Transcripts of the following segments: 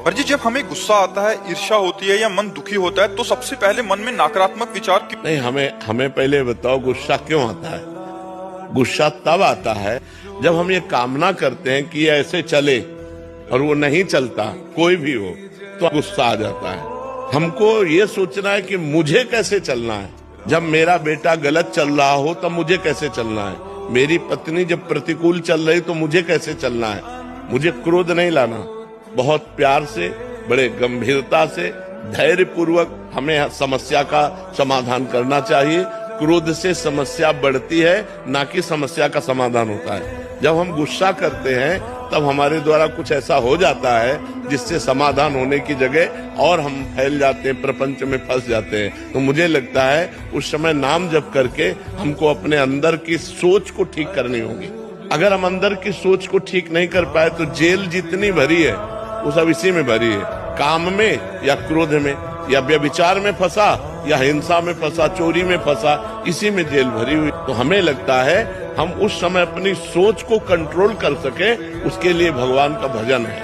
पर जी जब हमें गुस्सा आता है, ईर्ष्या होती है या मन दुखी होता है तो सबसे पहले मन में नकारात्मक विचार क्यों? नहीं, हमें पहले बताओ गुस्सा क्यों आता है। गुस्सा तब आता है जब हम ये कामना करते हैं कि ये ऐसे चले और वो नहीं चलता, कोई भी हो, तो गुस्सा आ जाता है। हमको ये सोचना है कि मुझे कैसे चलना है। जब मेरा बेटा गलत चल रहा हो तब मुझे कैसे चलना है। मेरी पत्नी जब प्रतिकूल चल रही तो मुझे कैसे चलना है। मुझे क्रोध नहीं लाना, बहुत प्यार से, बड़े गंभीरता से, धैर्य पूर्वक हमें समस्या का समाधान करना चाहिए। क्रोध से समस्या बढ़ती है, ना कि समस्या का समाधान होता है। जब हम गुस्सा करते हैं तब हमारे द्वारा कुछ ऐसा हो जाता है जिससे समाधान होने की जगह और हम फैल जाते हैं, प्रपंच में फंस जाते हैं। तो मुझे लगता है उस समय नाम जप करके हमको अपने अंदर की सोच को ठीक करनी होगी। अगर हम अंदर की सोच को ठीक नहीं कर पाए तो जेल जितनी भरी है वो सब इसी में भरी है, काम में या क्रोध में या व्यभिचार में फंसा या हिंसा में फंसा, चोरी में फंसा, इसी में जेल भरी हुई। तो हमें लगता है हम उस समय अपनी सोच को कंट्रोल कर सके, उसके लिए भगवान का भजन है।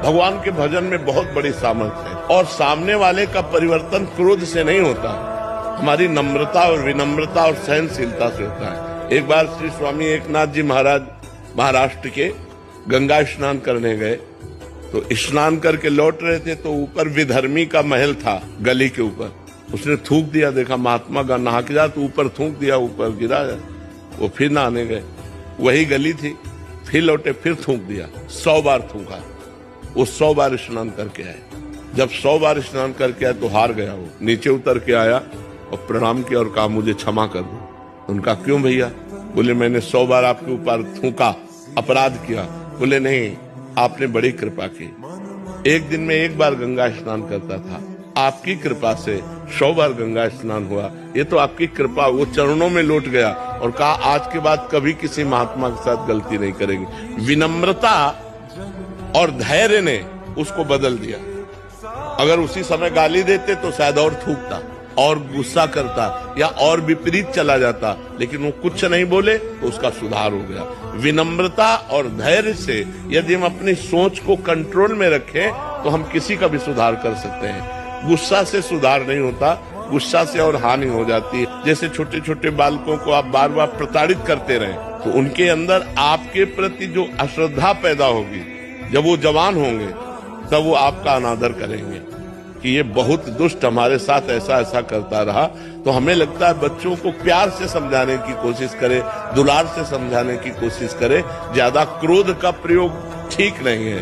भगवान के भजन में बहुत बड़ी सामर्थ्य है और सामने वाले का परिवर्तन क्रोध से नहीं होता, हमारी नम्रता और विनम्रता और सहनशीलता से होता है। एक बार श्री स्वामी एकनाथ जी महाराज महाराष्ट्र के गंगा स्नान करने गए, तो स्नान करके लौट रहे थे तो ऊपर विधर्मी का महल था, गली के ऊपर। उसने थूक दिया, देखा महात्मा का नहा के जा, तो ऊपर थूक दिया, ऊपर गिरा। वो फिर नहाने गए, वही गली थी, फिर लौटे, फिर थूक दिया। 100 बार थूका। वो 100 बार स्नान करके आए। जब 100 बार स्नान करके आए तो हार गया। वो नीचे उतर के आया और प्रणाम किया और कहा मुझे क्षमा कर दो। उनका क्यों भैया? बोले मैंने 100 बार आपके ऊपर थूका, अपराध किया। बोले नहीं, आपने बड़ी कृपा की। एक दिन में 1 बार गंगा स्नान करता था, आपकी कृपा से 100 बार गंगा स्नान हुआ। ये तो आपकी कृपा। वो चरणों में लौट गया और कहा आज के बाद कभी किसी महात्मा के साथ गलती नहीं करेंगे। विनम्रता और धैर्य ने उसको बदल दिया। अगर उसी समय गाली देते तो शायद और थूकता और गुस्सा करता या और विपरीत चला जाता, लेकिन वो कुछ नहीं बोले तो उसका सुधार हो गया। विनम्रता और धैर्य से यदि हम अपनी सोच को कंट्रोल में रखें तो हम किसी का भी सुधार कर सकते हैं। गुस्सा से सुधार नहीं होता, गुस्सा से और हानि हो जाती है। जैसे छोटे छोटे बालकों को आप बार बार प्रताड़ित करते रहे तो उनके अंदर आपके प्रति जो अश्रद्धा पैदा होगी, जब वो जवान होंगे तब वो आपका अनादर करेंगे कि ये बहुत दुष्ट हमारे साथ ऐसा ऐसा करता रहा। तो हमें लगता है बच्चों को प्यार से समझाने की कोशिश करें, दुलार से समझाने की कोशिश करें। ज्यादा क्रोध का प्रयोग ठीक नहीं है।